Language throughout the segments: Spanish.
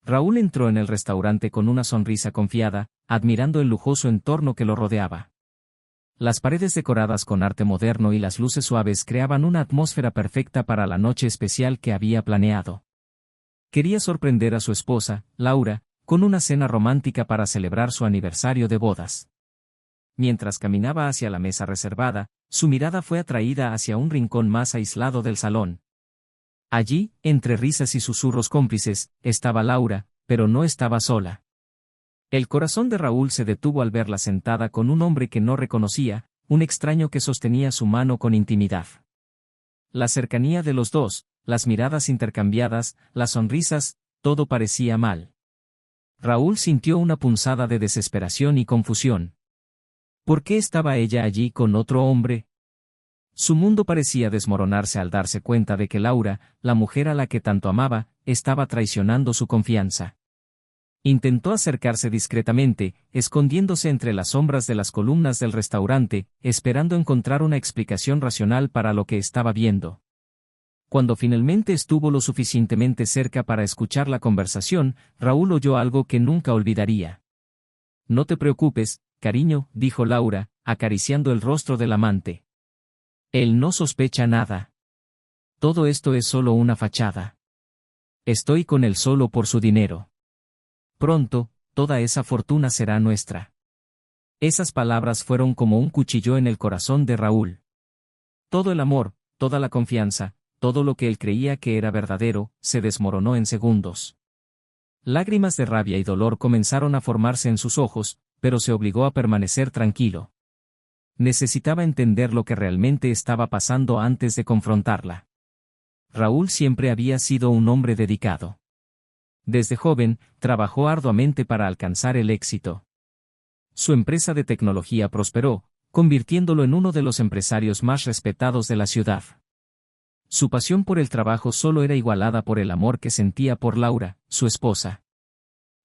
Raúl entró en el restaurante con una sonrisa confiada, admirando el lujoso entorno que lo rodeaba. Las paredes decoradas con arte moderno y las luces suaves creaban una atmósfera perfecta para la noche especial que había planeado. Quería sorprender a su esposa, Laura, con una cena romántica para celebrar su aniversario de bodas. Mientras caminaba hacia la mesa reservada, su mirada fue atraída hacia un rincón más aislado del salón. Allí, entre risas y susurros cómplices, estaba Laura, pero no estaba sola. El corazón de Raúl se detuvo al verla sentada con un hombre que no reconocía, un extraño que sostenía su mano con intimidad. La cercanía de los dos, las miradas intercambiadas, las sonrisas, todo parecía mal. Raúl sintió una punzada de desesperación y confusión. ¿Por qué estaba ella allí con otro hombre? Su mundo parecía desmoronarse al darse cuenta de que Laura, la mujer a la que tanto amaba, estaba traicionando su confianza. Intentó acercarse discretamente, escondiéndose entre las sombras de las columnas del restaurante, esperando encontrar una explicación racional para lo que estaba viendo. Cuando finalmente estuvo lo suficientemente cerca para escuchar la conversación, Raúl oyó algo que nunca olvidaría. «No te preocupes, cariño», dijo Laura, acariciando el rostro del amante. «Él no sospecha nada. Todo esto es solo una fachada. Estoy con él solo por su dinero. Pronto, toda esa fortuna será nuestra». Esas palabras fueron como un cuchillo en el corazón de Raúl. Todo el amor, toda la confianza, todo lo que él creía que era verdadero, se desmoronó en segundos. Lágrimas de rabia y dolor comenzaron a formarse en sus ojos, pero se obligó a permanecer tranquilo. Necesitaba entender lo que realmente estaba pasando antes de confrontarla. Raúl siempre había sido un hombre dedicado. Desde joven, trabajó arduamente para alcanzar el éxito. Su empresa de tecnología prosperó, convirtiéndolo en uno de los empresarios más respetados de la ciudad. Su pasión por el trabajo solo era igualada por el amor que sentía por Laura, su esposa.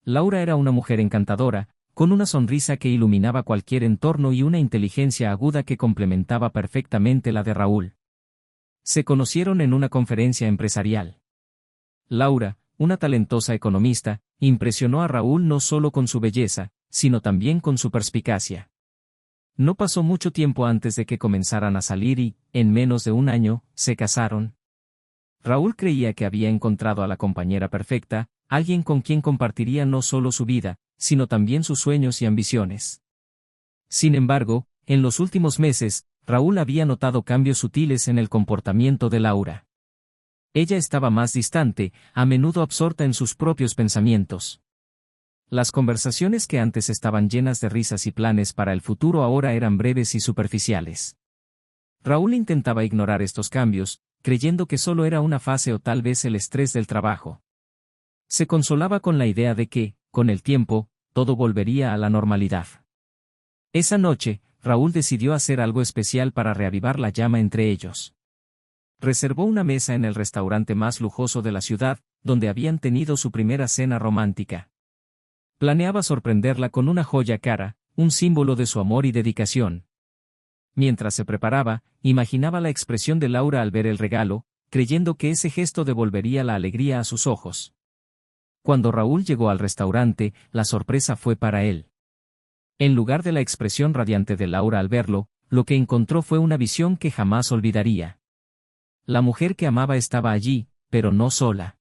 Laura era una mujer encantadora, con una sonrisa que iluminaba cualquier entorno y una inteligencia aguda que complementaba perfectamente la de Raúl. Se conocieron en una conferencia empresarial. Laura, una talentosa economista, impresionó a Raúl no solo con su belleza, sino también con su perspicacia. No pasó mucho tiempo antes de que comenzaran a salir y, en menos de un año, se casaron. Raúl creía que había encontrado a la compañera perfecta, alguien con quien compartiría no solo su vida, sino también sus sueños y ambiciones. Sin embargo, en los últimos meses, Raúl había notado cambios sutiles en el comportamiento de Laura. Ella estaba más distante, a menudo absorta en sus propios pensamientos. Las conversaciones que antes estaban llenas de risas y planes para el futuro ahora eran breves y superficiales. Raúl intentaba ignorar estos cambios, creyendo que solo era una fase o tal vez el estrés del trabajo. Se consolaba con la idea de que, con el tiempo, todo volvería a la normalidad. Esa noche, Raúl decidió hacer algo especial para reavivar la llama entre ellos. Reservó una mesa en el restaurante más lujoso de la ciudad, donde habían tenido su primera cena romántica. Planeaba sorprenderla con una joya cara, un símbolo de su amor y dedicación. Mientras se preparaba, imaginaba la expresión de Laura al ver el regalo, creyendo que ese gesto devolvería la alegría a sus ojos. Cuando Raúl llegó al restaurante, la sorpresa fue para él. En lugar de la expresión radiante de Laura al verlo, lo que encontró fue una visión que jamás olvidaría. La mujer que amaba estaba allí, pero no sola.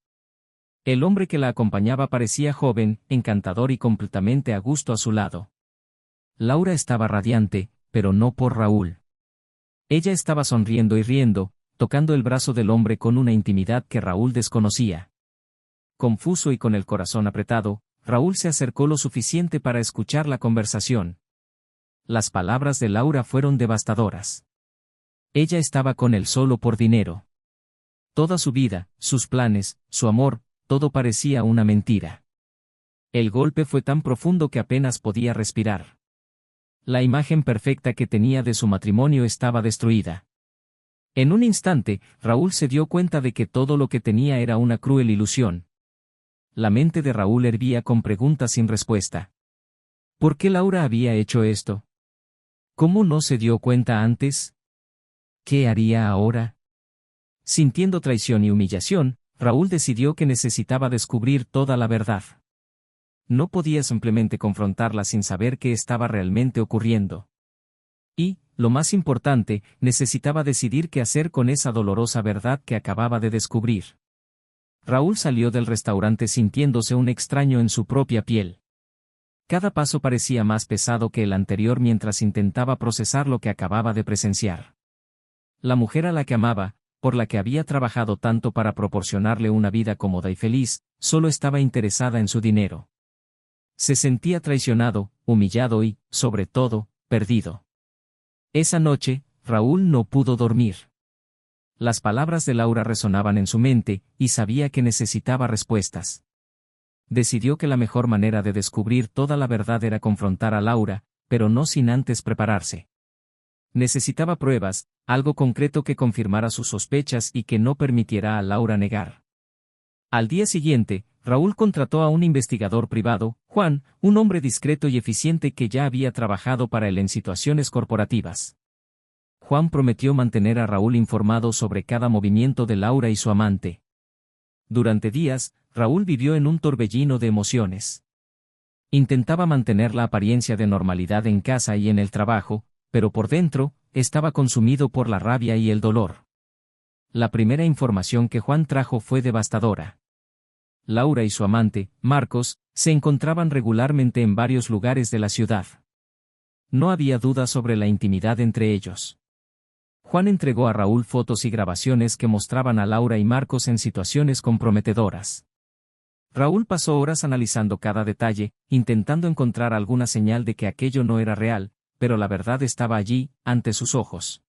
El hombre que la acompañaba parecía joven, encantador y completamente a gusto a su lado. Laura estaba radiante, pero no por Raúl. Ella estaba sonriendo y riendo, tocando el brazo del hombre con una intimidad que Raúl desconocía. Confuso y con el corazón apretado, Raúl se acercó lo suficiente para escuchar la conversación. Las palabras de Laura fueron devastadoras. Ella estaba con él solo por dinero. Toda su vida, sus planes, su amor, todo parecía una mentira. El golpe fue tan profundo que apenas podía respirar. La imagen perfecta que tenía de su matrimonio estaba destruida. En un instante, Raúl se dio cuenta de que todo lo que tenía era una cruel ilusión. La mente de Raúl hervía con preguntas sin respuesta. ¿Por qué Laura había hecho esto? ¿Cómo no se dio cuenta antes? ¿Qué haría ahora? Sintiendo traición y humillación, Raúl decidió que necesitaba descubrir toda la verdad. No podía simplemente confrontarla sin saber qué estaba realmente ocurriendo. Y, lo más importante, necesitaba decidir qué hacer con esa dolorosa verdad que acababa de descubrir. Raúl salió del restaurante sintiéndose un extraño en su propia piel. Cada paso parecía más pesado que el anterior mientras intentaba procesar lo que acababa de presenciar. La mujer a la que amaba, por la que había trabajado tanto para proporcionarle una vida cómoda y feliz, solo estaba interesada en su dinero. Se sentía traicionado, humillado y, sobre todo, perdido. Esa noche, Raúl no pudo dormir. Las palabras de Laura resonaban en su mente, y sabía que necesitaba respuestas. Decidió que la mejor manera de descubrir toda la verdad era confrontar a Laura, pero no sin antes prepararse. Necesitaba pruebas, algo concreto que confirmara sus sospechas y que no permitiera a Laura negar. Al día siguiente, Raúl contrató a un investigador privado, Juan, un hombre discreto y eficiente que ya había trabajado para él en situaciones corporativas. Juan prometió mantener a Raúl informado sobre cada movimiento de Laura y su amante. Durante días, Raúl vivió en un torbellino de emociones. Intentaba mantener la apariencia de normalidad en casa y en el trabajo, pero por dentro, estaba consumido por la rabia y el dolor. La primera información que Juan trajo fue devastadora. Laura y su amante, Marcos, se encontraban regularmente en varios lugares de la ciudad. No había duda sobre la intimidad entre ellos. Juan entregó a Raúl fotos y grabaciones que mostraban a Laura y Marcos en situaciones comprometedoras. Raúl pasó horas analizando cada detalle, intentando encontrar alguna señal de que aquello no era real, pero la verdad estaba allí, ante sus ojos.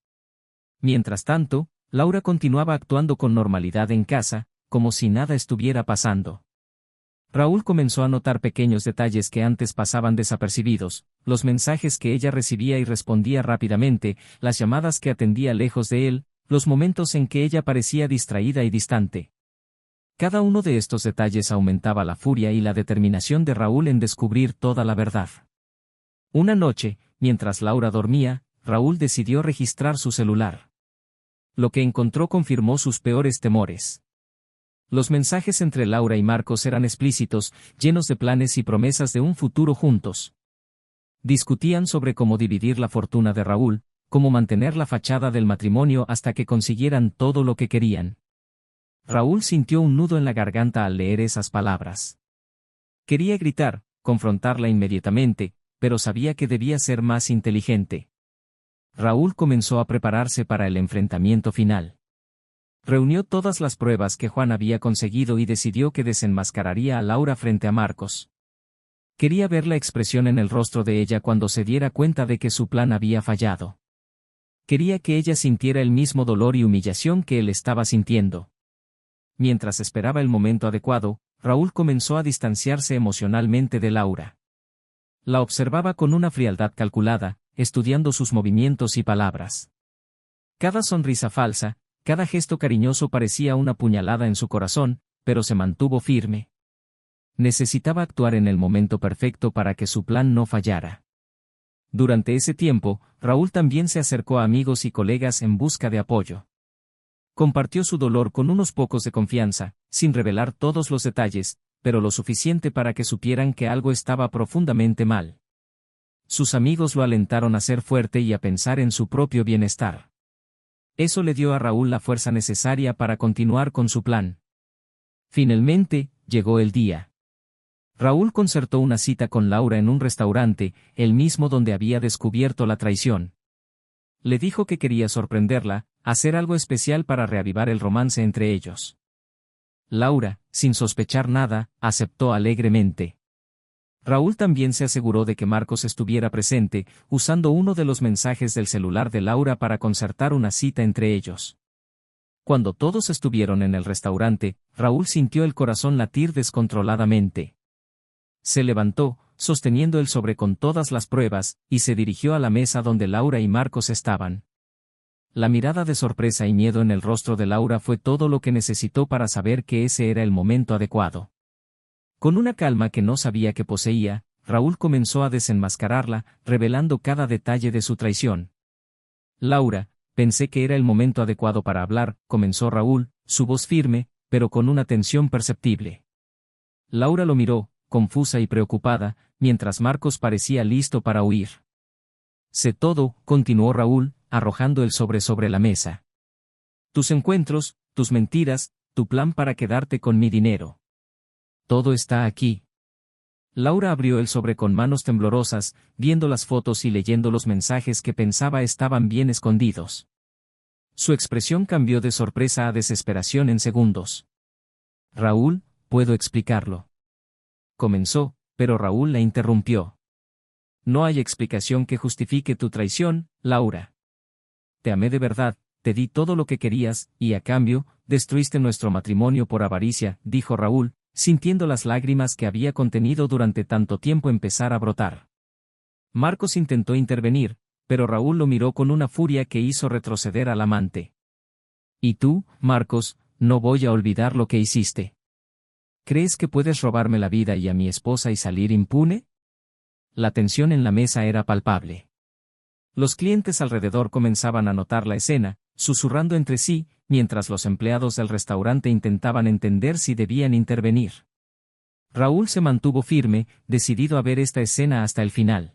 Mientras tanto, Laura continuaba actuando con normalidad en casa, como si nada estuviera pasando. Raúl comenzó a notar pequeños detalles que antes pasaban desapercibidos, los mensajes que ella recibía y respondía rápidamente, las llamadas que atendía lejos de él, los momentos en que ella parecía distraída y distante. Cada uno de estos detalles aumentaba la furia y la determinación de Raúl en descubrir toda la verdad. Una noche, mientras Laura dormía, Raúl decidió registrar su celular. Lo que encontró confirmó sus peores temores. Los mensajes entre Laura y Marcos eran explícitos, llenos de planes y promesas de un futuro juntos. Discutían sobre cómo dividir la fortuna de Raúl, cómo mantener la fachada del matrimonio hasta que consiguieran todo lo que querían. Raúl sintió un nudo en la garganta al leer esas palabras. Quería gritar, confrontarla inmediatamente, pero sabía que debía ser más inteligente. Raúl comenzó a prepararse para el enfrentamiento final. Reunió todas las pruebas que Juan había conseguido y decidió que desenmascararía a Laura frente a Marcos. Quería ver la expresión en el rostro de ella cuando se diera cuenta de que su plan había fallado. Quería que ella sintiera el mismo dolor y humillación que él estaba sintiendo. Mientras esperaba el momento adecuado, Raúl comenzó a distanciarse emocionalmente de Laura. La observaba con una frialdad calculada, estudiando sus movimientos y palabras. Cada sonrisa falsa, cada gesto cariñoso parecía una puñalada en su corazón, pero se mantuvo firme. Necesitaba actuar en el momento perfecto para que su plan no fallara. Durante ese tiempo, Raúl también se acercó a amigos y colegas en busca de apoyo. Compartió su dolor con unos pocos de confianza, sin revelar todos los detalles, pero lo suficiente para que supieran que algo estaba profundamente mal. Sus amigos lo alentaron a ser fuerte y a pensar en su propio bienestar. Eso le dio a Raúl la fuerza necesaria para continuar con su plan. Finalmente, llegó el día. Raúl concertó una cita con Laura en un restaurante, el mismo donde había descubierto la traición. Le dijo que quería sorprenderla, hacer algo especial para reavivar el romance entre ellos. Laura, sin sospechar nada, aceptó alegremente. Raúl también se aseguró de que Marcos estuviera presente, usando uno de los mensajes del celular de Laura para concertar una cita entre ellos. Cuando todos estuvieron en el restaurante, Raúl sintió el corazón latir descontroladamente. Se levantó, sosteniendo el sobre con todas las pruebas, y se dirigió a la mesa donde Laura y Marcos estaban. La mirada de sorpresa y miedo en el rostro de Laura fue todo lo que necesitó para saber que ese era el momento adecuado. Con una calma que no sabía que poseía, Raúl comenzó a desenmascararla, revelando cada detalle de su traición. Laura, pensé que era el momento adecuado para hablar, comenzó Raúl, su voz firme, pero con una tensión perceptible. Laura lo miró, confusa y preocupada, mientras Marcos parecía listo para huir. Sé todo, continuó Raúl, arrojando el sobre la mesa. Tus encuentros, tus mentiras, tu plan para quedarte con mi dinero. Todo está aquí. Laura abrió el sobre con manos temblorosas, viendo las fotos y leyendo los mensajes que pensaba estaban bien escondidos. Su expresión cambió de sorpresa a desesperación en segundos. Raúl, puedo explicarlo. Comenzó, pero Raúl la interrumpió. No hay explicación que justifique tu traición, Laura. Te amé de verdad, te di todo lo que querías, y a cambio, destruiste nuestro matrimonio por avaricia, dijo Raúl, sintiendo las lágrimas que había contenido durante tanto tiempo empezar a brotar. Marcos intentó intervenir, pero Raúl lo miró con una furia que hizo retroceder al amante. Y tú, Marcos, no voy a olvidar lo que hiciste. ¿Crees que puedes robarme la vida y a mi esposa y salir impune? La tensión en la mesa era palpable. Los clientes alrededor comenzaban a notar la escena, susurrando entre sí, mientras los empleados del restaurante intentaban entender si debían intervenir. Raúl se mantuvo firme, decidido a ver esta escena hasta el final.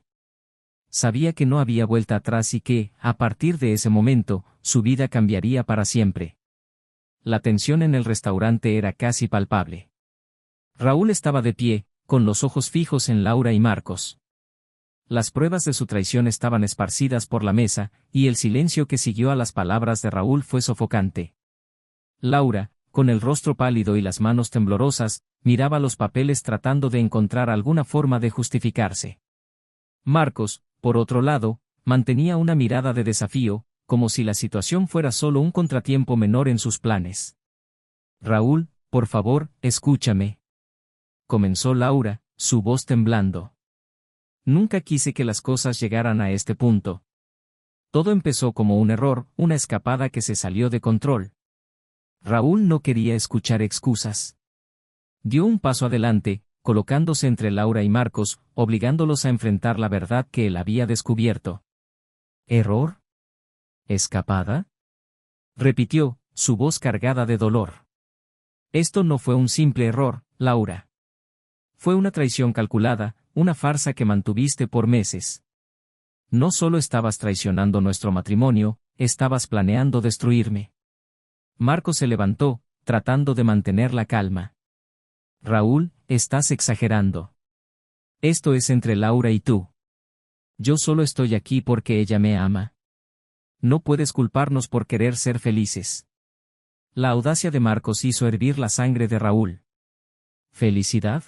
Sabía que no había vuelta atrás y que, a partir de ese momento, su vida cambiaría para siempre. La tensión en el restaurante era casi palpable. Raúl estaba de pie, con los ojos fijos en Laura y Marcos. Las pruebas de su traición estaban esparcidas por la mesa, y el silencio que siguió a las palabras de Raúl fue sofocante. Laura, con el rostro pálido y las manos temblorosas, miraba los papeles tratando de encontrar alguna forma de justificarse. Marcos, por otro lado, mantenía una mirada de desafío, como si la situación fuera solo un contratiempo menor en sus planes. Raúl, por favor, escúchame. Comenzó Laura, su voz temblando. Nunca quise que las cosas llegaran a este punto. Todo empezó como un error, una escapada que se salió de control. Raúl no quería escuchar excusas. Dio un paso adelante, colocándose entre Laura y Marcos, obligándolos a enfrentar la verdad que él había descubierto. ¿Error? ¿Escapada? Repitió, su voz cargada de dolor. Esto no fue un simple error, Laura. Fue una traición calculada, una farsa que mantuviste por meses. No solo estabas traicionando nuestro matrimonio, estabas planeando destruirme. Marcos se levantó, tratando de mantener la calma. Raúl, estás exagerando. Esto es entre Laura y tú. Yo solo estoy aquí porque ella me ama. No puedes culparnos por querer ser felices. La audacia de Marcos hizo hervir la sangre de Raúl. ¿Felicidad?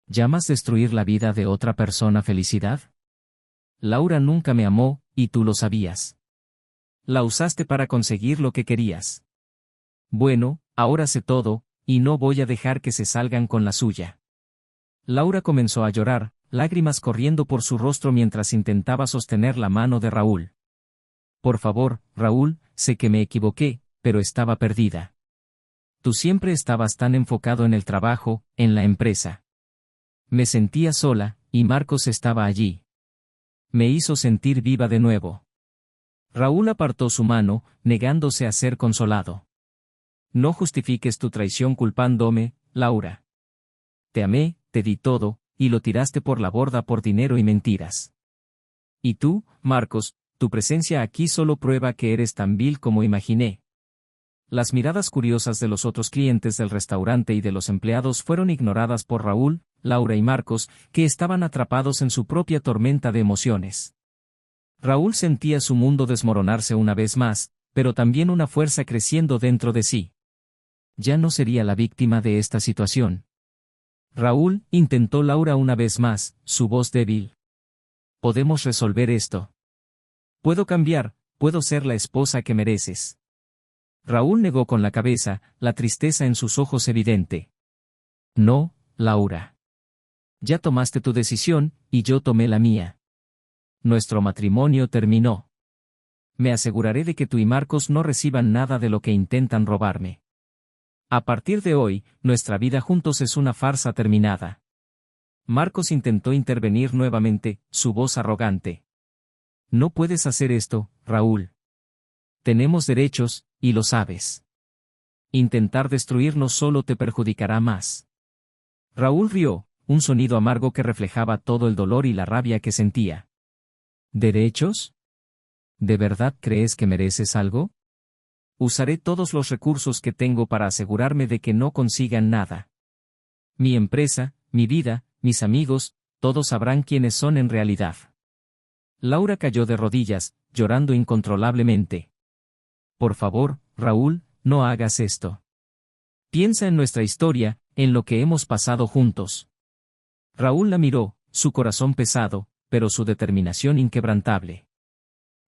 ¿Llamas destruir la vida de otra persona felicidad? Laura nunca me amó, y tú lo sabías. La usaste para conseguir lo que querías. Bueno, ahora sé todo, y no voy a dejar que se salgan con la suya. Laura comenzó a llorar, lágrimas corriendo por su rostro mientras intentaba sostener la mano de Raúl. Por favor, Raúl, sé que me equivoqué, pero estaba perdida. Tú siempre estabas tan enfocado en el trabajo, en la empresa. Me sentía sola, y Marcos estaba allí. Me hizo sentir viva de nuevo. Raúl apartó su mano, negándose a ser consolado. No justifiques tu traición culpándome, Laura. Te amé, te di todo, y lo tiraste por la borda por dinero y mentiras. Y tú, Marcos, tu presencia aquí solo prueba que eres tan vil como imaginé. Las miradas curiosas de los otros clientes del restaurante y de los empleados fueron ignoradas por Raúl, Laura y Marcos, que estaban atrapados en su propia tormenta de emociones. Raúl sentía su mundo desmoronarse una vez más, pero también una fuerza creciendo dentro de sí. Ya no sería la víctima de esta situación. Raúl, intentó Laura una vez más, su voz débil. Podemos resolver esto. Puedo cambiar, puedo ser la esposa que mereces. Raúl negó con la cabeza, la tristeza en sus ojos evidente. No, Laura. Ya tomaste tu decisión, y yo tomé la mía. Nuestro matrimonio terminó. Me aseguraré de que tú y Marcos no reciban nada de lo que intentan robarme. A partir de hoy, nuestra vida juntos es una farsa terminada. Marcos intentó intervenir nuevamente, su voz arrogante. No puedes hacer esto, Raúl. Tenemos derechos, y lo sabes. Intentar destruirnos solo te perjudicará más. Raúl rió, un sonido amargo que reflejaba todo el dolor y la rabia que sentía. ¿Derechos? ¿De verdad crees que mereces algo? Usaré todos los recursos que tengo para asegurarme de que no consigan nada. Mi empresa, mi vida, mis amigos, todos sabrán quiénes son en realidad. Laura cayó de rodillas, llorando incontrolablemente. Por favor, Raúl, no hagas esto. Piensa en nuestra historia, en lo que hemos pasado juntos. Raúl la miró, su corazón pesado, pero su determinación inquebrantable.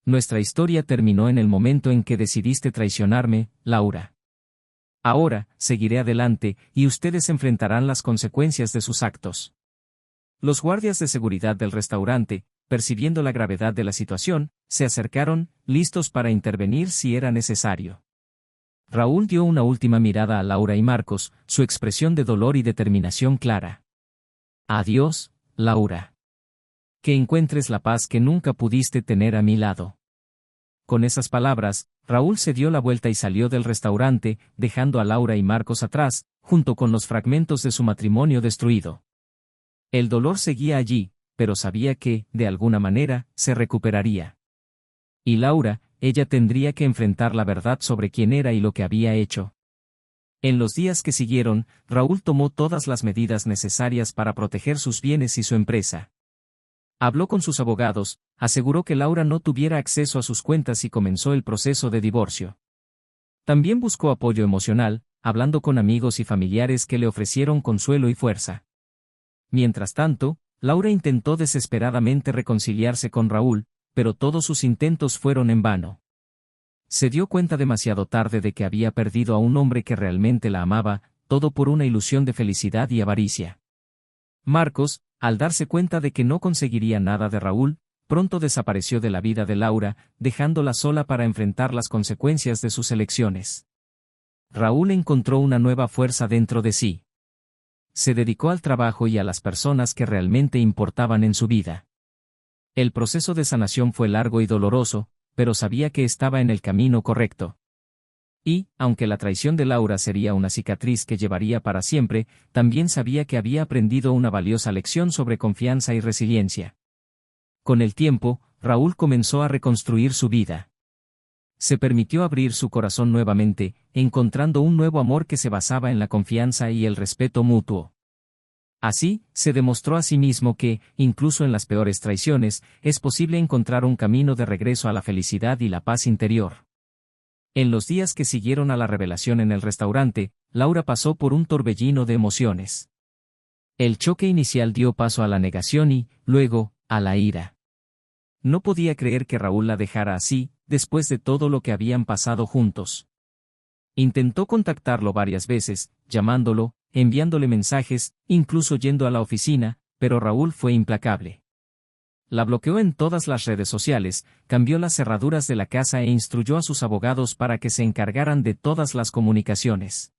Nuestra historia terminó en el momento en que decidiste traicionarme, Laura. Ahora, seguiré adelante, y ustedes enfrentarán las consecuencias de sus actos. Los guardias de seguridad del restaurante, percibiendo la gravedad de la situación, se acercaron, listos para intervenir si era necesario. Raúl dio una última mirada a Laura y Marcos, su expresión de dolor y determinación clara. Adiós, Laura. Que encuentres la paz que nunca pudiste tener a mi lado. Con esas palabras, Raúl se dio la vuelta y salió del restaurante, dejando a Laura y Marcos atrás, junto con los fragmentos de su matrimonio destruido. El dolor seguía allí, pero sabía que, de alguna manera, se recuperaría. Y Laura, ella tendría que enfrentar la verdad sobre quién era y lo que había hecho. En los días que siguieron, Raúl tomó todas las medidas necesarias para proteger sus bienes y su empresa. Habló con sus abogados, aseguró que Laura no tuviera acceso a sus cuentas y comenzó el proceso de divorcio. También buscó apoyo emocional, hablando con amigos y familiares que le ofrecieron consuelo y fuerza. Mientras tanto, Laura intentó desesperadamente reconciliarse con Raúl, pero todos sus intentos fueron en vano. Se dio cuenta demasiado tarde de que había perdido a un hombre que realmente la amaba, todo por una ilusión de felicidad y avaricia. Marcos, al darse cuenta de que no conseguiría nada de Raúl, pronto desapareció de la vida de Laura, dejándola sola para enfrentar las consecuencias de sus elecciones. Raúl encontró una nueva fuerza dentro de sí. Se dedicó al trabajo y a las personas que realmente importaban en su vida. El proceso de sanación fue largo y doloroso, pero sabía que estaba en el camino correcto. Y, aunque la traición de Laura sería una cicatriz que llevaría para siempre, también sabía que había aprendido una valiosa lección sobre confianza y resiliencia. Con el tiempo, Raúl comenzó a reconstruir su vida. Se permitió abrir su corazón nuevamente, encontrando un nuevo amor que se basaba en la confianza y el respeto mutuo. Así, se demostró a sí mismo que, incluso en las peores traiciones, es posible encontrar un camino de regreso a la felicidad y la paz interior. En los días que siguieron a la revelación en el restaurante, Laura pasó por un torbellino de emociones. El choque inicial dio paso a la negación y, luego, a la ira. No podía creer que Raúl la dejara así, después de todo lo que habían pasado juntos. Intentó contactarlo varias veces, llamándolo, enviándole mensajes, incluso yendo a la oficina, pero Raúl fue implacable. La bloqueó en todas las redes sociales, cambió las cerraduras de la casa e instruyó a sus abogados para que se encargaran de todas las comunicaciones.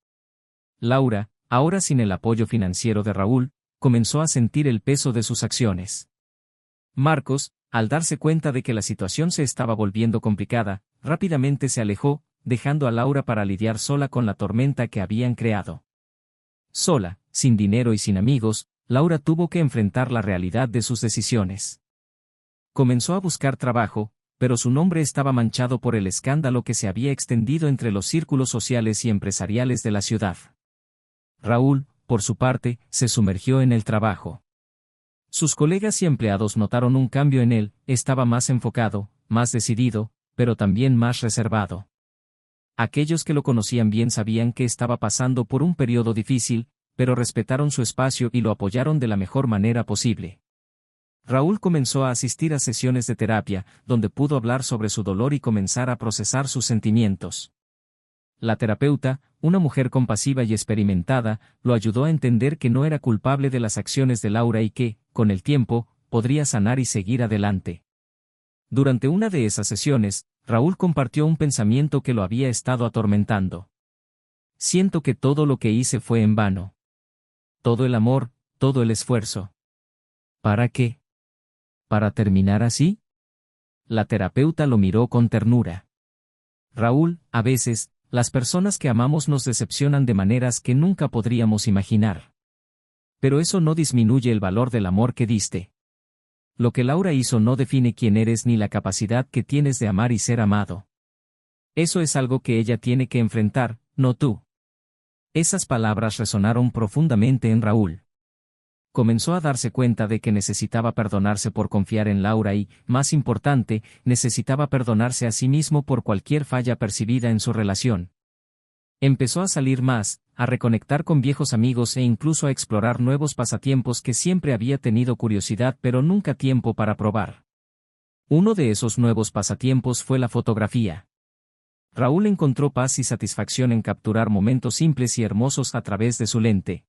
Laura, ahora sin el apoyo financiero de Raúl, comenzó a sentir el peso de sus acciones. Marcos, al darse cuenta de que la situación se estaba volviendo complicada, rápidamente se alejó, dejando a Laura para lidiar sola con la tormenta que habían creado. Sola, sin dinero y sin amigos, Laura tuvo que enfrentar la realidad de sus decisiones. Comenzó a buscar trabajo, pero su nombre estaba manchado por el escándalo que se había extendido entre los círculos sociales y empresariales de la ciudad. Raúl, por su parte, se sumergió en el trabajo. Sus colegas y empleados notaron un cambio en él, estaba más enfocado, más decidido, pero también más reservado. Aquellos que lo conocían bien sabían que estaba pasando por un periodo difícil, pero respetaron su espacio y lo apoyaron de la mejor manera posible. Raúl comenzó a asistir a sesiones de terapia, donde pudo hablar sobre su dolor y comenzar a procesar sus sentimientos. La terapeuta, una mujer compasiva y experimentada, lo ayudó a entender que no era culpable de las acciones de Laura y que, con el tiempo, podría sanar y seguir adelante. Durante una de esas sesiones, Raúl compartió un pensamiento que lo había estado atormentando. Siento que todo lo que hice fue en vano. Todo el amor, todo el esfuerzo. ¿Para qué? ¿Para terminar así? La terapeuta lo miró con ternura. Raúl, a veces, las personas que amamos nos decepcionan de maneras que nunca podríamos imaginar. Pero eso no disminuye el valor del amor que diste. Lo que Laura hizo no define quién eres ni la capacidad que tienes de amar y ser amado. Eso es algo que ella tiene que enfrentar, no tú. Esas palabras resonaron profundamente en Raúl. Comenzó a darse cuenta de que necesitaba perdonarse por confiar en Laura y, más importante, necesitaba perdonarse a sí mismo por cualquier falla percibida en su relación. Empezó a salir más, a reconectar con viejos amigos e incluso a explorar nuevos pasatiempos que siempre había tenido curiosidad pero nunca tiempo para probar. Uno de esos nuevos pasatiempos fue la fotografía. Raúl encontró paz y satisfacción en capturar momentos simples y hermosos a través de su lente.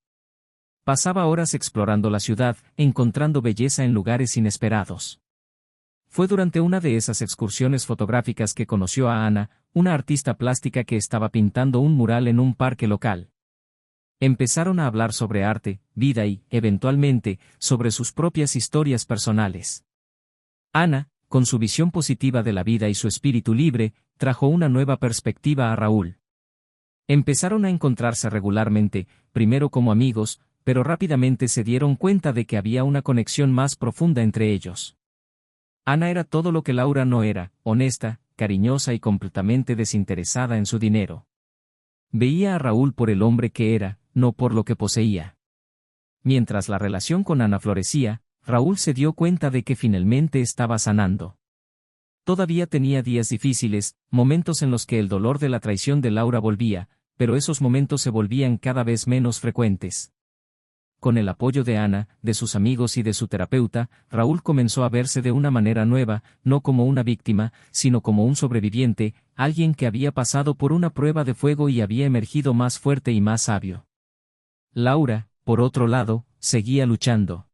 Pasaba horas explorando la ciudad, encontrando belleza en lugares inesperados. Fue durante una de esas excursiones fotográficas que conoció a Ana, una artista plástica que estaba pintando un mural en un parque local. Empezaron a hablar sobre arte, vida y, eventualmente, sobre sus propias historias personales. Ana, con su visión positiva de la vida y su espíritu libre, trajo una nueva perspectiva a Raúl. Empezaron a encontrarse regularmente, primero como amigos, pero rápidamente se dieron cuenta de que había una conexión más profunda entre ellos. Ana era todo lo que Laura no era, honesta, cariñosa y completamente desinteresada en su dinero. Veía a Raúl por el hombre que era, no por lo que poseía. Mientras la relación con Ana florecía, Raúl se dio cuenta de que finalmente estaba sanando. Todavía tenía días difíciles, momentos en los que el dolor de la traición de Laura volvía, pero esos momentos se volvían cada vez menos frecuentes. Con el apoyo de Ana, de sus amigos y de su terapeuta, Raúl comenzó a verse de una manera nueva, no como una víctima, sino como un sobreviviente, alguien que había pasado por una prueba de fuego y había emergido más fuerte y más sabio. Laura, por otro lado, seguía luchando.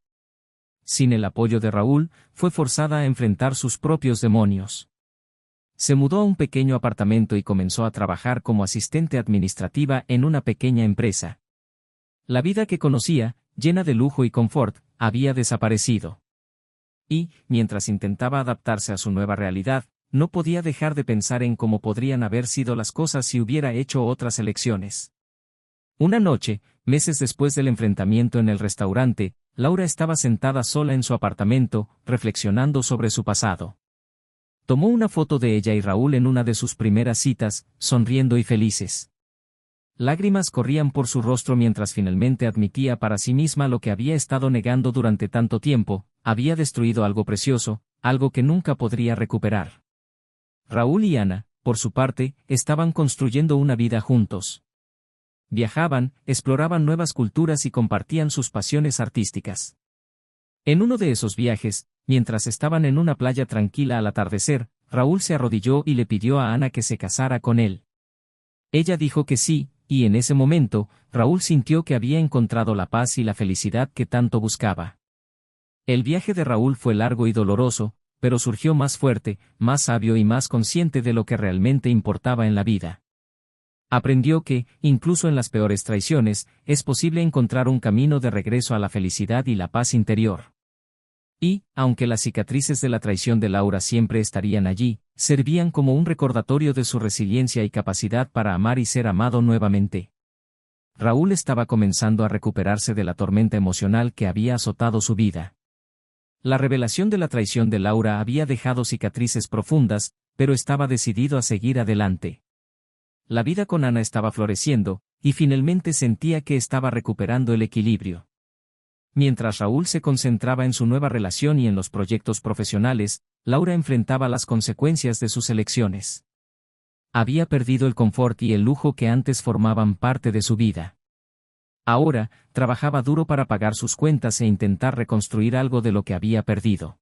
Sin el apoyo de Raúl, fue forzada a enfrentar sus propios demonios. Se mudó a un pequeño apartamento y comenzó a trabajar como asistente administrativa en una pequeña empresa. La vida que conocía, llena de lujo y confort, había desaparecido. Y, mientras intentaba adaptarse a su nueva realidad, no podía dejar de pensar en cómo podrían haber sido las cosas si hubiera hecho otras elecciones. Una noche, meses después del enfrentamiento en el restaurante, Laura estaba sentada sola en su apartamento, reflexionando sobre su pasado. Tomó una foto de ella y Raúl en una de sus primeras citas, sonriendo y felices. Lágrimas corrían por su rostro mientras finalmente admitía para sí misma lo que había estado negando durante tanto tiempo, había destruido algo precioso, algo que nunca podría recuperar. Raúl y Ana, por su parte, estaban construyendo una vida juntos. Viajaban, exploraban nuevas culturas y compartían sus pasiones artísticas. En uno de esos viajes, mientras estaban en una playa tranquila al atardecer, Raúl se arrodilló y le pidió a Ana que se casara con él. Ella dijo que sí, y en ese momento, Raúl sintió que había encontrado la paz y la felicidad que tanto buscaba. El viaje de Raúl fue largo y doloroso, pero surgió más fuerte, más sabio y más consciente de lo que realmente importaba en la vida. Aprendió que, incluso en las peores traiciones, es posible encontrar un camino de regreso a la felicidad y la paz interior. Y, aunque las cicatrices de la traición de Laura siempre estarían allí, servían como un recordatorio de su resiliencia y capacidad para amar y ser amado nuevamente. Raúl estaba comenzando a recuperarse de la tormenta emocional que había azotado su vida. La revelación de la traición de Laura había dejado cicatrices profundas, pero estaba decidido a seguir adelante. La vida con Ana estaba floreciendo, y finalmente sentía que estaba recuperando el equilibrio. Mientras Raúl se concentraba en su nueva relación y en los proyectos profesionales, Laura enfrentaba las consecuencias de sus elecciones. Había perdido el confort y el lujo que antes formaban parte de su vida. Ahora, trabajaba duro para pagar sus cuentas e intentar reconstruir algo de lo que había perdido.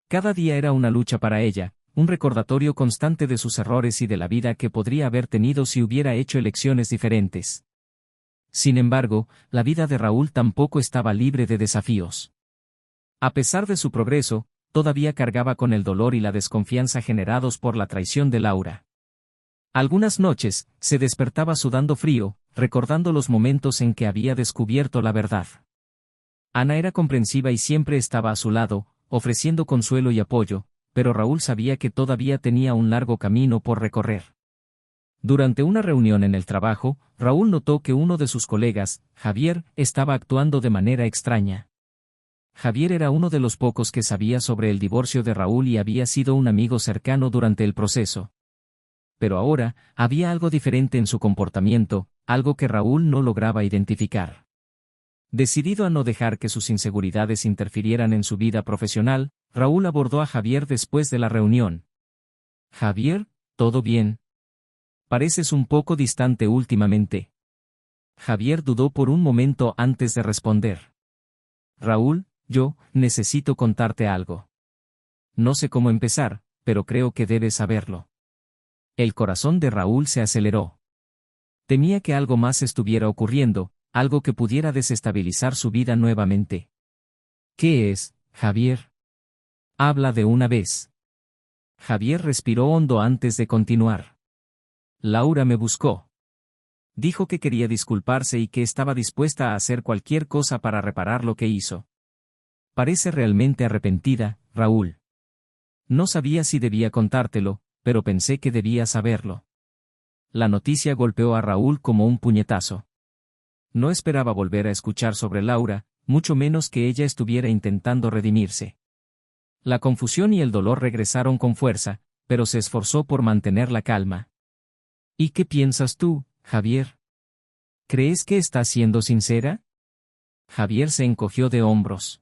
Cada día era una lucha para ella, un recordatorio constante de sus errores y de la vida que podría haber tenido si hubiera hecho elecciones diferentes. Sin embargo, la vida de Raúl tampoco estaba libre de desafíos. A pesar de su progreso, todavía cargaba con el dolor y la desconfianza generados por la traición de Laura. Algunas noches, se despertaba sudando frío, recordando los momentos en que había descubierto la verdad. Ana era comprensiva y siempre estaba a su lado, ofreciendo consuelo y apoyo, pero Raúl sabía que todavía tenía un largo camino por recorrer. Durante una reunión en el trabajo, Raúl notó que uno de sus colegas, Javier, estaba actuando de manera extraña. Javier era uno de los pocos que sabía sobre el divorcio de Raúl y había sido un amigo cercano durante el proceso. Pero ahora, había algo diferente en su comportamiento, algo que Raúl no lograba identificar. Decidido a no dejar que sus inseguridades interfirieran en su vida profesional, Raúl abordó a Javier después de la reunión. «Javier, ¿todo bien? Pareces un poco distante últimamente». Javier dudó por un momento antes de responder. «Raúl, yo necesito contarte algo. No sé cómo empezar, pero creo que debes saberlo». El corazón de Raúl se aceleró. Temía que algo más estuviera ocurriendo, algo que pudiera desestabilizar su vida nuevamente. «¿Qué es, Javier? Habla de una vez». Javier respiró hondo antes de continuar. «Laura me buscó. Dijo que quería disculparse y que estaba dispuesta a hacer cualquier cosa para reparar lo que hizo. Parece realmente arrepentida, Raúl. No sabía si debía contártelo, pero pensé que debía saberlo». La noticia golpeó a Raúl como un puñetazo. No esperaba volver a escuchar sobre Laura, mucho menos que ella estuviera intentando redimirse. La confusión y el dolor regresaron con fuerza, pero se esforzó por mantener la calma. «¿Y qué piensas tú, Javier? ¿Crees que está siendo sincera?» Javier se encogió de hombros.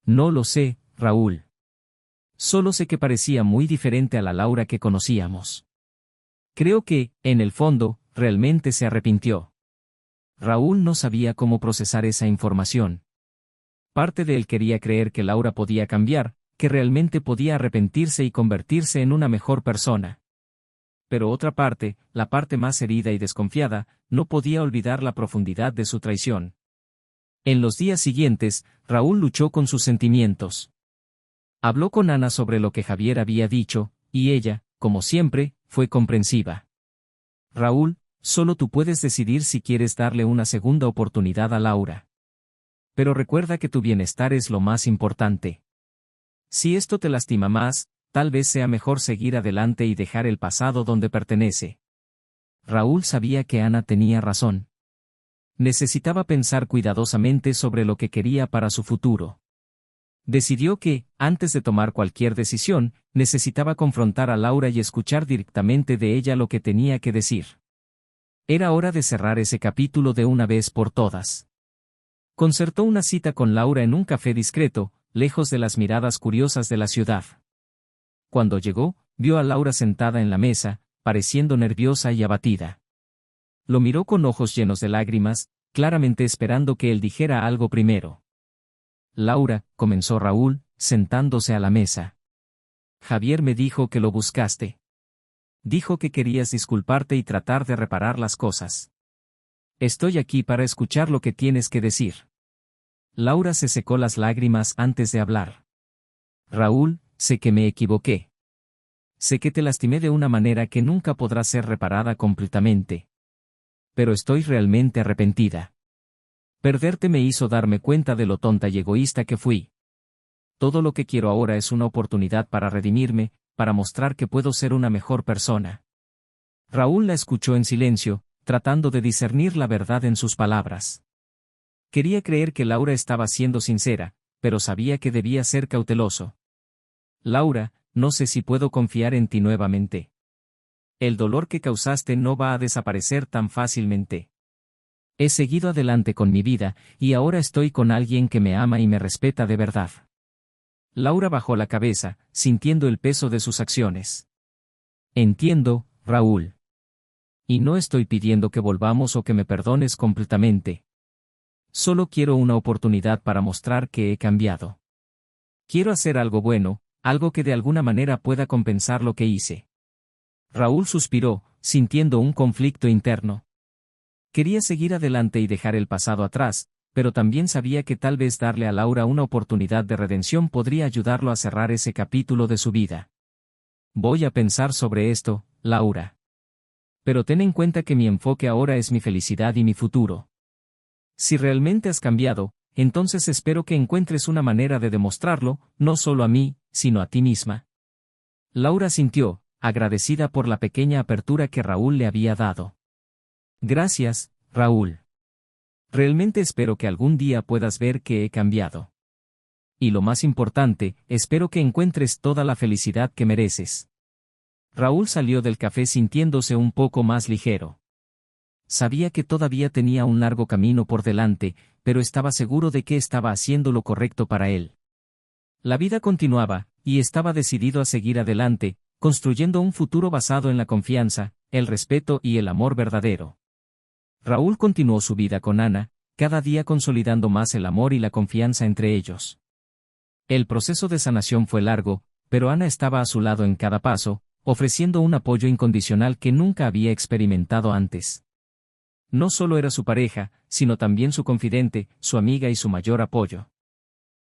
«No lo sé, Raúl. Solo sé que parecía muy diferente a la Laura que conocíamos. Creo que, en el fondo, realmente se arrepintió». Raúl no sabía cómo procesar esa información. Parte de él quería creer que Laura podía cambiar, que realmente podía arrepentirse y convertirse en una mejor persona. Pero otra parte, la parte más herida y desconfiada, no podía olvidar la profundidad de su traición. En los días siguientes, Raúl luchó con sus sentimientos. Habló con Ana sobre lo que Javier había dicho, y ella, como siempre, fue comprensiva. «Raúl, solo tú puedes decidir si quieres darle una segunda oportunidad a Laura. Pero recuerda que tu bienestar es lo más importante. Si esto te lastima más, tal vez sea mejor seguir adelante y dejar el pasado donde pertenece». Raúl sabía que Ana tenía razón. Necesitaba pensar cuidadosamente sobre lo que quería para su futuro. Decidió que, antes de tomar cualquier decisión, necesitaba confrontar a Laura y escuchar directamente de ella lo que tenía que decir. Era hora de cerrar ese capítulo de una vez por todas. Concertó una cita con Laura en un café discreto, lejos de las miradas curiosas de la ciudad. Cuando llegó, vio a Laura sentada en la mesa, pareciendo nerviosa y abatida. Lo miró con ojos llenos de lágrimas, claramente esperando que él dijera algo primero. «Laura», comenzó Raúl, sentándose a la mesa. «Javier me dijo que lo buscaste. Dijo que querías disculparte y tratar de reparar las cosas. Estoy aquí para escuchar lo que tienes que decir». Laura se secó las lágrimas antes de hablar. «Raúl, sé que me equivoqué. Sé que te lastimé de una manera que nunca podrá ser reparada completamente. Pero estoy realmente arrepentida. Perderte me hizo darme cuenta de lo tonta y egoísta que fui. Todo lo que quiero ahora es una oportunidad para redimirme, para mostrar que puedo ser una mejor persona». Raúl la escuchó en silencio, tratando de discernir la verdad en sus palabras. Quería creer que Laura estaba siendo sincera, pero sabía que debía ser cauteloso. «Laura, no sé si puedo confiar en ti nuevamente. El dolor que causaste no va a desaparecer tan fácilmente. He seguido adelante con mi vida, y ahora estoy con alguien que me ama y me respeta de verdad». Laura bajó la cabeza, sintiendo el peso de sus acciones. «Entiendo, Raúl. Y no estoy pidiendo que volvamos o que me perdones completamente. Solo quiero una oportunidad para mostrar que he cambiado. Quiero hacer algo bueno, algo que de alguna manera pueda compensar lo que hice». Raúl suspiró, sintiendo un conflicto interno. Quería seguir adelante y dejar el pasado atrás, pero también sabía que tal vez darle a Laura una oportunidad de redención podría ayudarlo a cerrar ese capítulo de su vida. «Voy a pensar sobre esto, Laura. Pero ten en cuenta que mi enfoque ahora es mi felicidad y mi futuro. Si realmente has cambiado, entonces espero que encuentres una manera de demostrarlo, no solo a mí, sino a ti misma». Laura sintió, agradecida por la pequeña apertura que Raúl le había dado. Gracias, Raúl. Realmente espero que algún día puedas ver que he cambiado. Y lo más importante, espero que encuentres toda la felicidad que mereces. Raúl salió del café sintiéndose un poco más ligero. Sabía que todavía tenía un largo camino por delante, pero estaba seguro de que estaba haciendo lo correcto para él. La vida continuaba, y estaba decidido a seguir adelante, construyendo un futuro basado en la confianza, el respeto y el amor verdadero. Raúl continuó su vida con Ana, cada día consolidando más el amor y la confianza entre ellos. El proceso de sanación fue largo, pero Ana estaba a su lado en cada paso, ofreciendo un apoyo incondicional que nunca había experimentado antes. No solo era su pareja, sino también su confidente, su amiga y su mayor apoyo.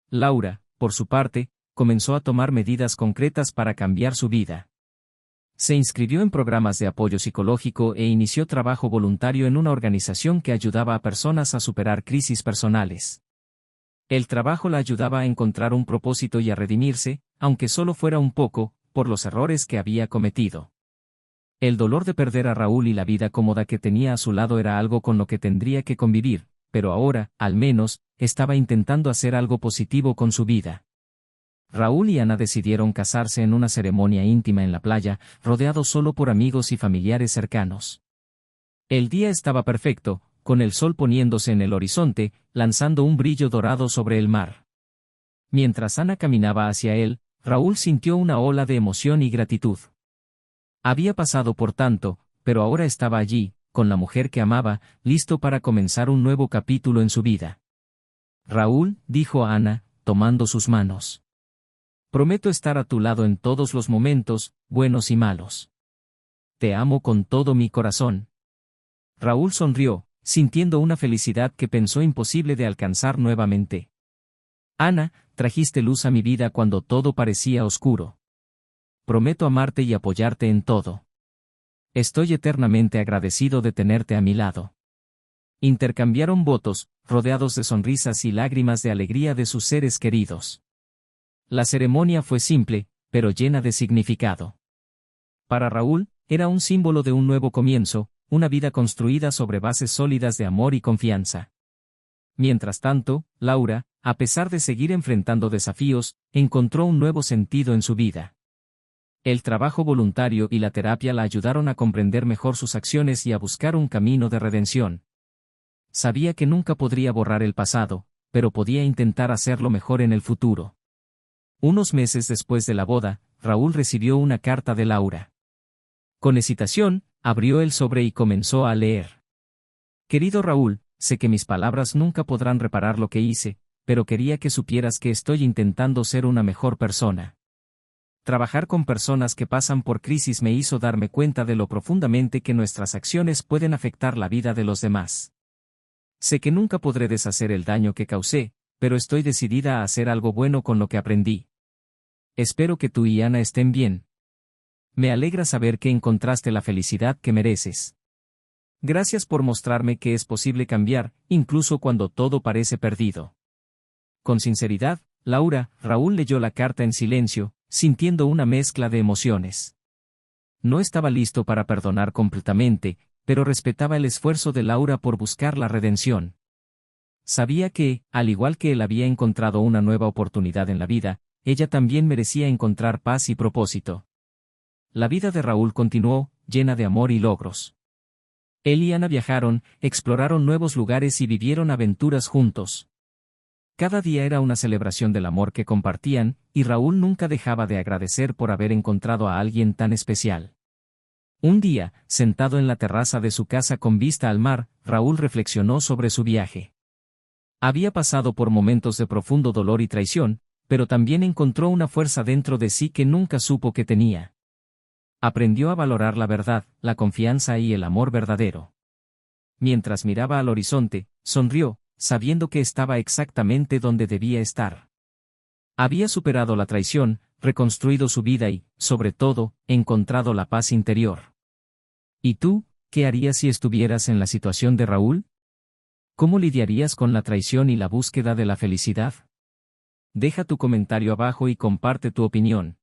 Laura, por su parte, comenzó a tomar medidas concretas para cambiar su vida. Se inscribió en programas de apoyo psicológico e inició trabajo voluntario en una organización que ayudaba a personas a superar crisis personales. El trabajo la ayudaba a encontrar un propósito y a redimirse, aunque solo fuera un poco, por los errores que había cometido. El dolor de perder a Raúl y la vida cómoda que tenía a su lado era algo con lo que tendría que convivir, pero ahora, al menos, estaba intentando hacer algo positivo con su vida. Raúl y Ana decidieron casarse en una ceremonia íntima en la playa, rodeados solo por amigos y familiares cercanos. El día estaba perfecto, con el sol poniéndose en el horizonte, lanzando un brillo dorado sobre el mar. Mientras Ana caminaba hacia él, Raúl sintió una ola de emoción y gratitud. Había pasado por tanto, pero ahora estaba allí, con la mujer que amaba, listo para comenzar un nuevo capítulo en su vida. Raúl, dijo a Ana, tomando sus manos. Prometo estar a tu lado en todos los momentos, buenos y malos. Te amo con todo mi corazón. Raúl sonrió, sintiendo una felicidad que pensó imposible de alcanzar nuevamente. Ana, trajiste luz a mi vida cuando todo parecía oscuro. Prometo amarte y apoyarte en todo. Estoy eternamente agradecido de tenerte a mi lado. Intercambiaron votos, rodeados de sonrisas y lágrimas de alegría de sus seres queridos. La ceremonia fue simple, pero llena de significado. Para Raúl, era un símbolo de un nuevo comienzo, una vida construida sobre bases sólidas de amor y confianza. Mientras tanto, Laura, a pesar de seguir enfrentando desafíos, encontró un nuevo sentido en su vida. El trabajo voluntario y la terapia la ayudaron a comprender mejor sus acciones y a buscar un camino de redención. Sabía que nunca podría borrar el pasado, pero podía intentar hacerlo mejor en el futuro. Unos meses después de la boda, Raúl recibió una carta de Laura. Con hesitación, abrió el sobre y comenzó a leer. Querido Raúl, sé que mis palabras nunca podrán reparar lo que hice, pero quería que supieras que estoy intentando ser una mejor persona. Trabajar con personas que pasan por crisis me hizo darme cuenta de lo profundamente que nuestras acciones pueden afectar la vida de los demás. Sé que nunca podré deshacer el daño que causé, pero estoy decidida a hacer algo bueno con lo que aprendí. Espero que tú y Ana estén bien. Me alegra saber que encontraste la felicidad que mereces. Gracias por mostrarme que es posible cambiar, incluso cuando todo parece perdido. Con sinceridad, Laura, Raúl leyó la carta en silencio, sintiendo una mezcla de emociones. No estaba listo para perdonar completamente, pero respetaba el esfuerzo de Laura por buscar la redención. Sabía que, al igual que él había encontrado una nueva oportunidad en la vida, ella también merecía encontrar paz y propósito. La vida de Raúl continuó, llena de amor y logros. Él y Ana viajaron, exploraron nuevos lugares y vivieron aventuras juntos. Cada día era una celebración del amor que compartían, y Raúl nunca dejaba de agradecer por haber encontrado a alguien tan especial. Un día, sentado en la terraza de su casa con vista al mar, Raúl reflexionó sobre su viaje. Había pasado por momentos de profundo dolor y traición, pero también encontró una fuerza dentro de sí que nunca supo que tenía. Aprendió a valorar la verdad, la confianza y el amor verdadero. Mientras miraba al horizonte, sonrió, sabiendo que estaba exactamente donde debía estar. Había superado la traición, reconstruido su vida y, sobre todo, encontrado la paz interior. ¿Y tú, qué harías si estuvieras en la situación de Raúl? ¿Cómo lidiarías con la traición y la búsqueda de la felicidad? Deja tu comentario abajo y comparte tu opinión.